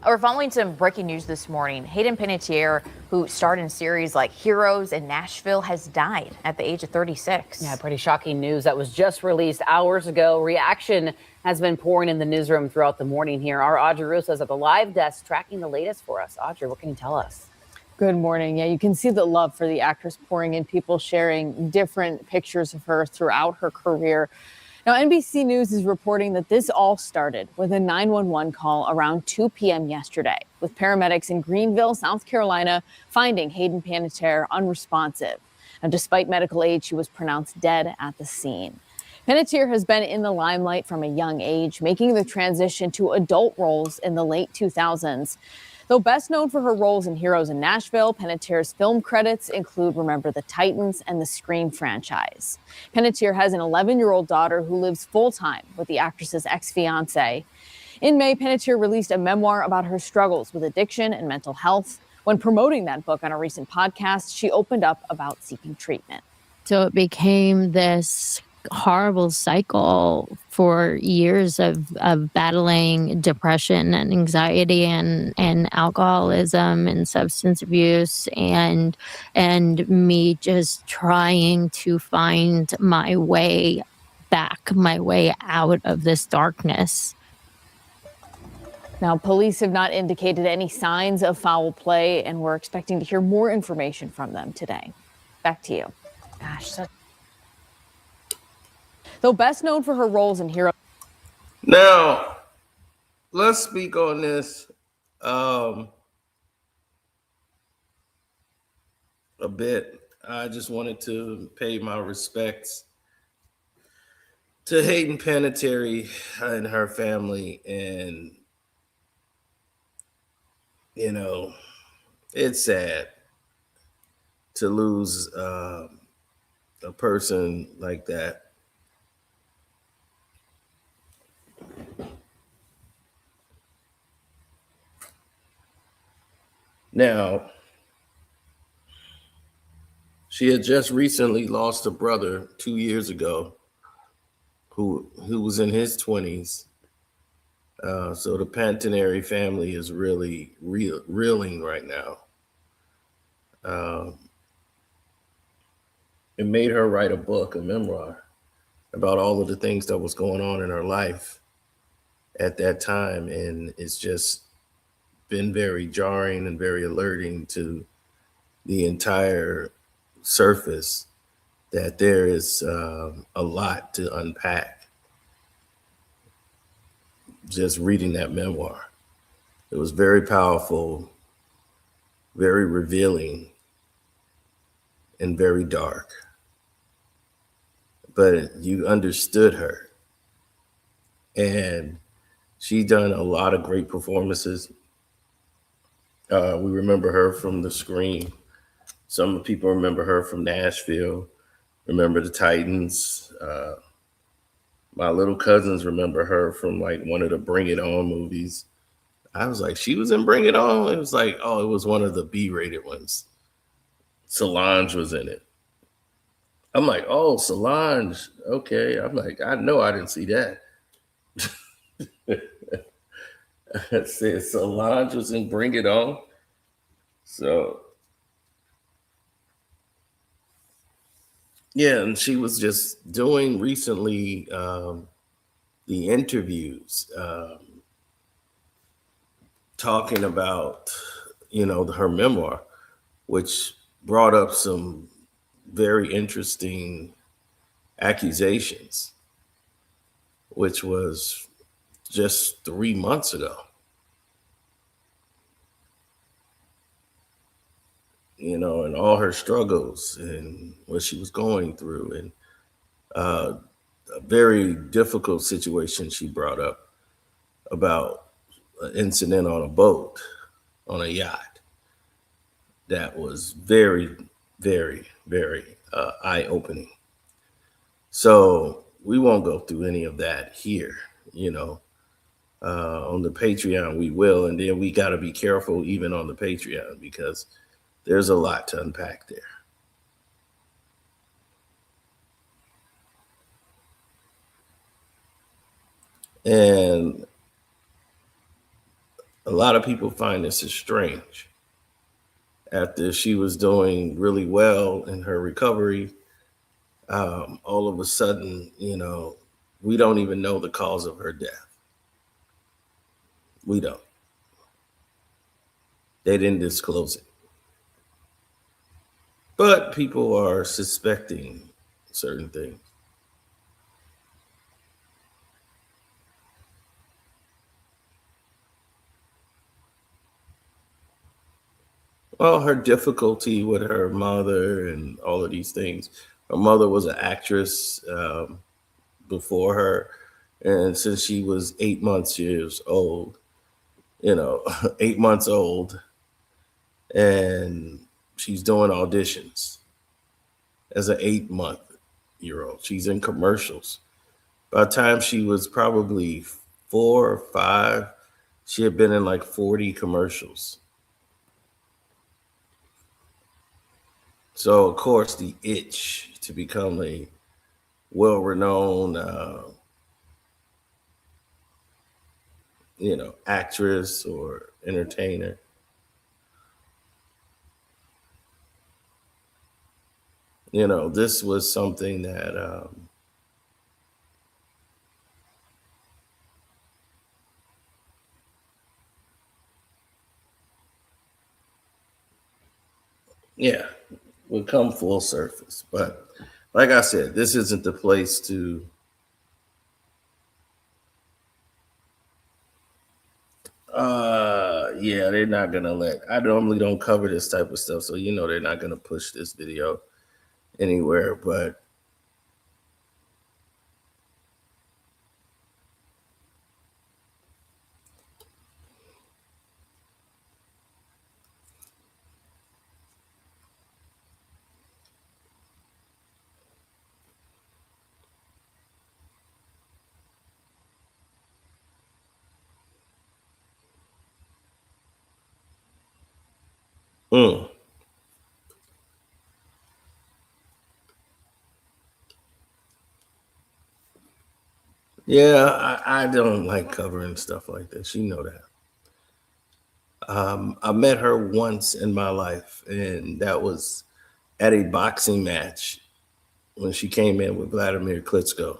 We're following some breaking news this morning. Hayden Panettire, who starred in series like Heroes and Nashville, has died at the age of 36. Yeah, pretty shocking news that was just released hours ago. Reaction has been pouring in the newsroom throughout the morning here. Our Audrey Russo is at the live desk tracking the latest for us. Audrey, what can you tell us? Good morning. Yeah, you can see the love for the actress pouring in, people sharing different pictures of her throughout her career. Now, NBC News is reporting that this all started with a 911 call around 2 p.m. yesterday, with paramedics in Greenville, South Carolina, finding Hayden Panettire unresponsive. And despite medical aid, she was pronounced dead at the scene. Panettiere has been in the limelight from a young age, making the transition to adult roles in the late 2000s. Though best known for her roles in Heroes in Nashville, Panettiere's film credits include Remember the Titans and the Scream franchise. Panettiere has an 11-year-old daughter who lives full-time with the actress's ex-fiancé. In May, Panettiere released a memoir about her struggles with addiction and mental health. When promoting that book on a recent podcast, she opened up about seeking treatment. So it became this horrible cycle for years of battling depression and anxiety and alcoholism and substance abuse and me just trying to find my way back, my way out of this darkness. Now, police have not indicated any signs of foul play, and we're expecting to hear more information from them today. Back to you. Gosh, Though best known for her roles in Heroes. Now, let's speak on this a bit. I just wanted to pay my respects to Hayden Panettire and her family. And, you know, it's sad to lose a person like that. Now, she had just recently lost a brother 2 years ago who was in his 20s. So the Panettiere family is really reeling right now. It made her write a book, a memoir, about all of the things that was going on in her life at that time. And it's just been very jarring and very alerting to the entire surface that there is a lot to unpack. Just reading that memoir, it was very powerful, very revealing, and very dark. But you understood her, and she done a lot of great performances. We remember her from The Scream. Some people remember her from Nashville, Remember the Titans. My little cousins remember her from like one of the Bring It On movies. I was like, she was in Bring It On? It was like, oh, it was one of the B-rated ones. Solange was in it. I'm like, oh, Solange. Okay. I'm like, I know I didn't see that. I said Solange was in Bring It On. So, yeah, and she was just doing recently the interviews, talking about, her memoir, which brought up some very interesting accusations, which was just 3 months ago. And all her struggles and what she was going through, and a very difficult situation she brought up about an incident on a boat, on a yacht, that was very, very, very eye-opening. So we won't go through any of that here, on the Patreon we will, and then we got to be careful even on the Patreon because there's a lot to unpack there. And A lot of people find this is strange. After she was doing really well in her recovery, all of a sudden, we don't even know the cause of her death. We don't. They didn't disclose it. But people are suspecting certain things. Well, her difficulty with her mother and all of these things. Her mother was an actress before her. And since she was 8 months old, 8 months old, and she's doing auditions as an 8-month-old. She's in commercials. By the time she was probably 4 or 5, she had been in like 40 commercials. So, of course, the itch to become a well-renowned, actress or entertainer. This was something that would come full surface. But like I said, this isn't the place to they're not gonna I normally don't cover this type of stuff, so they're not gonna push this video anywhere, but I don't like covering stuff like this. You know that. I met her once in my life, and that was at a boxing match when she came in with Vladimir Klitschko.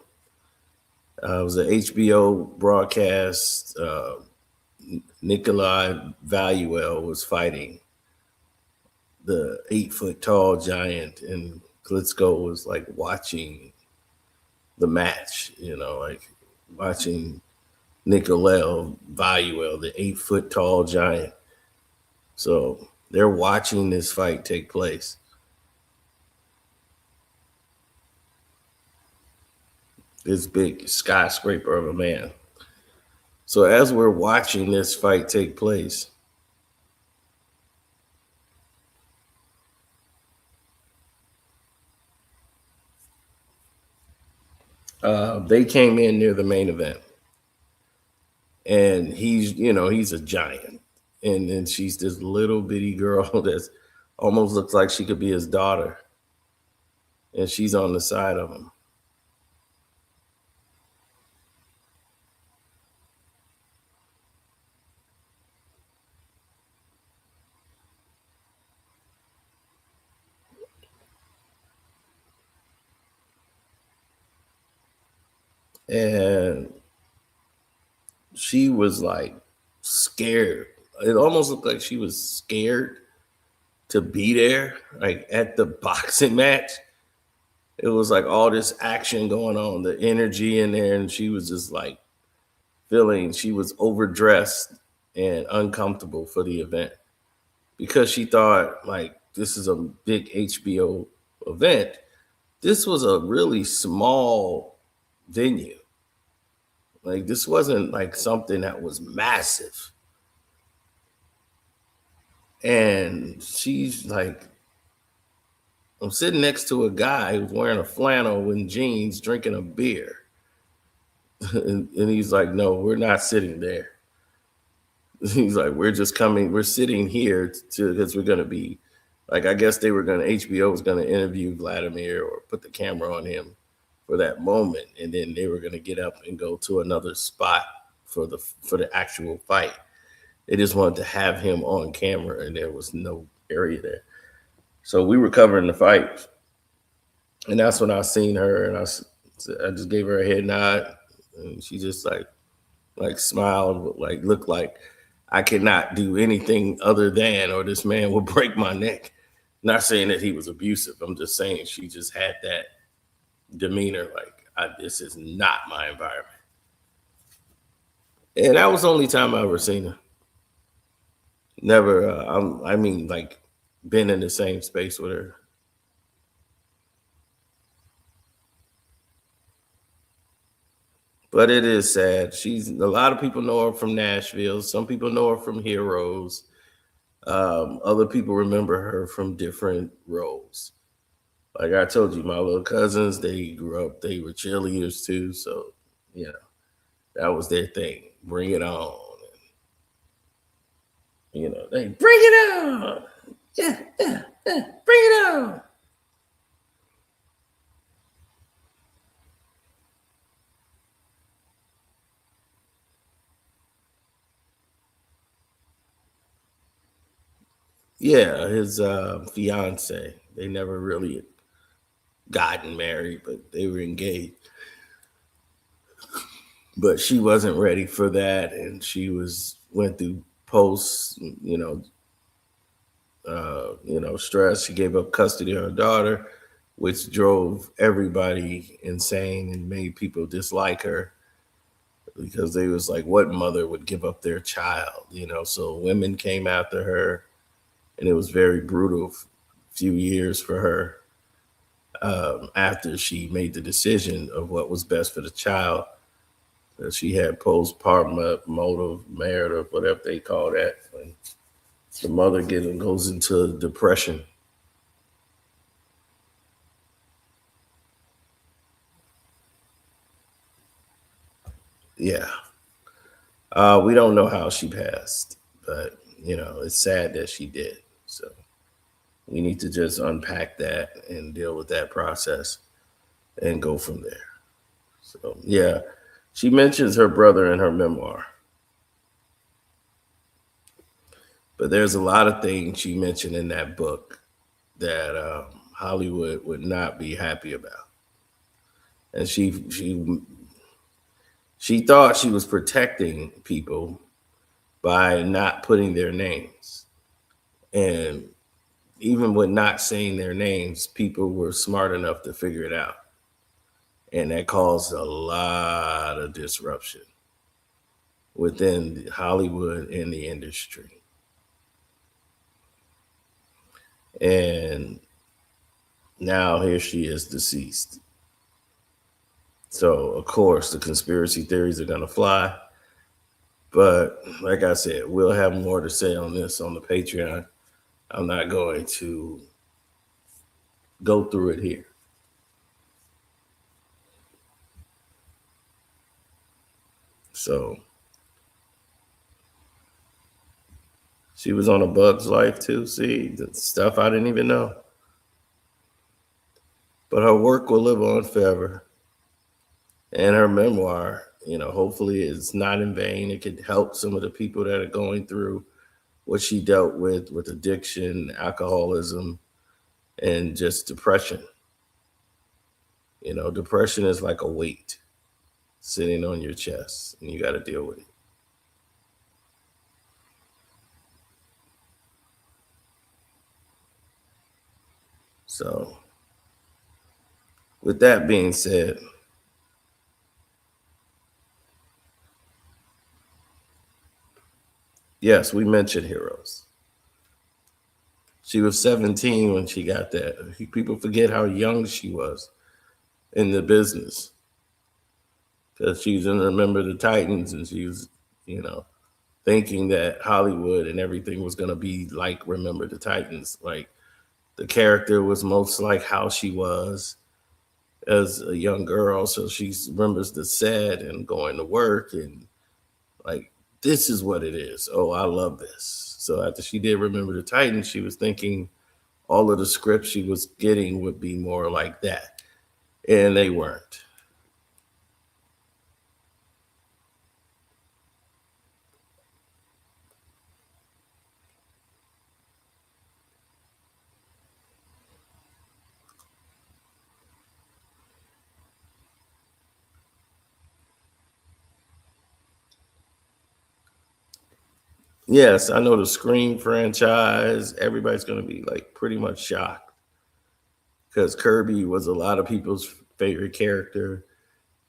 It was an HBO broadcast. Nikolai Valuel was fighting the 8-foot tall giant, and Klitschko was like watching the match, like watching Nikolai Valuel, the 8-foot tall giant. So they're watching this fight take place. This big skyscraper of a man. So as we're watching this fight take place, they came in near the main event, and he's a giant, and then she's this little bitty girl that almost looks like she could be his daughter, and she's on the side of him. And she was like scared. It almost looked like she was scared to be there, like at the boxing match. It was like all this action going on, the energy in there, and she was just like feeling she was overdressed and uncomfortable for the event because she thought like this is a big HBO event. This was a really small venue. Like this wasn't like something that was massive. And she's like, I'm sitting next to a guy who's wearing a flannel and jeans, drinking a beer. and he's like, no, we're not sitting there. He's like, we're sitting here because we're going to be like, I guess HBO was going to interview Vladimir or put the camera on him for that moment. And then they were going to get up and go to another spot for the actual fight. They just wanted to have him on camera, and there was no area there. So we were covering the fight, and that's when I seen her, and I just gave her a head nod, and she just like smiled, like looked like I cannot do anything other than, or this man will break my neck. Not saying that he was abusive. I'm just saying she just had that demeanor, like this is not my environment. And that was the only time I ever seen her. Never, I mean, like, been in the same space with her. But it is sad. A lot of people know her from Nashville. Some people know her from Heroes. Other people remember her from different roles. Like I told you, my little cousins, they grew up, they were cheerleaders too. So, you know, that was their thing. Bring it on. And, you know, they bring it on. Yeah, bring it on. Yeah, his fiance. They never really gotten married, but they were engaged. But she wasn't ready for that, and she went through post, stress. She gave up custody of her daughter, which drove everybody insane and made people dislike her because they was like, what mother would give up their child? So women came after her, and it was very brutal few years for her after she made the decision of what was best for the child. She had postpartum marital, whatever they call that. When the mother goes into depression. Yeah. We don't know how she passed, but, it's sad that she did. So we need to just unpack that and deal with that process and go from there. So, yeah, she mentions her brother in her memoir. But there's a lot of things she mentioned in that book that Hollywood would not be happy about. And she thought she was protecting people by not putting their names. And even with not saying their names, people were smart enough to figure it out. And that caused a lot of disruption within Hollywood and the industry. And now here she is, deceased. So, of course, the conspiracy theories are going to fly. But like I said, we'll have more to say on this on the Patreon. I'm not going to go through it here. So she was on A Bug's Life too. See, the stuff I didn't even know. But her work will live on forever. And her memoir, hopefully it's not in vain. It could help some of the people that are going through what she dealt with addiction, alcoholism, and just depression. Depression is like a weight sitting on your chest, and you got to deal with it. So, with that being said, yes, we mentioned Heroes. She was 17 when she got that. People forget how young she was in the business. Because she was in Remember the Titans, and she was, thinking that Hollywood and everything was going to be like Remember the Titans. Like the character was most like how she was as a young girl. So she remembers the set and going to work and like, this is what it is. Oh, I love this. So after she did Remember the Titans, she was thinking all of the scripts she was getting would be more like that. And they weren't. Yes, I know the Scream franchise. Everybody's going to be like pretty much shocked because Kirby was a lot of people's favorite character,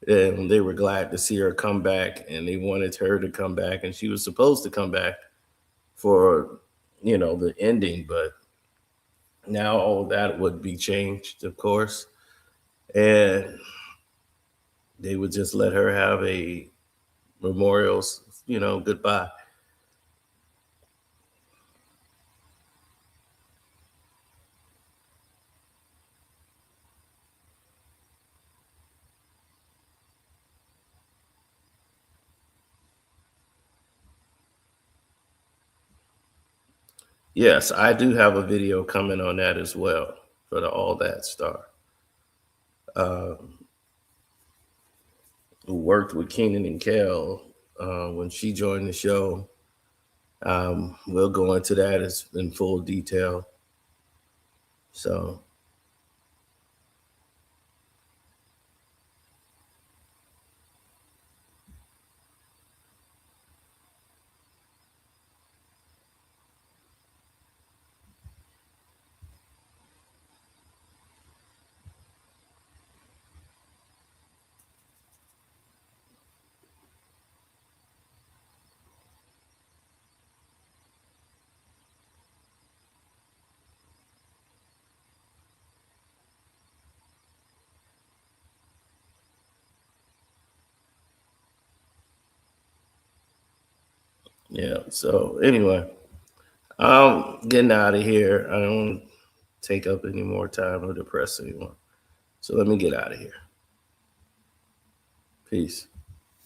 and they were glad to see her come back, and they wanted her to come back, and she was supposed to come back for, you know, the ending, but now all that would be changed, of course, and they would just let her have a memorial, you know, goodbye. Yes, I do have a video coming on that as well for the All That star, who worked with Keenan and Kel when she joined the show. We'll go into that in full detail. So, yeah. So, anyway, I'm getting out of here. I don't want to take up any more time or depress anyone. So, let me get out of here. Peace.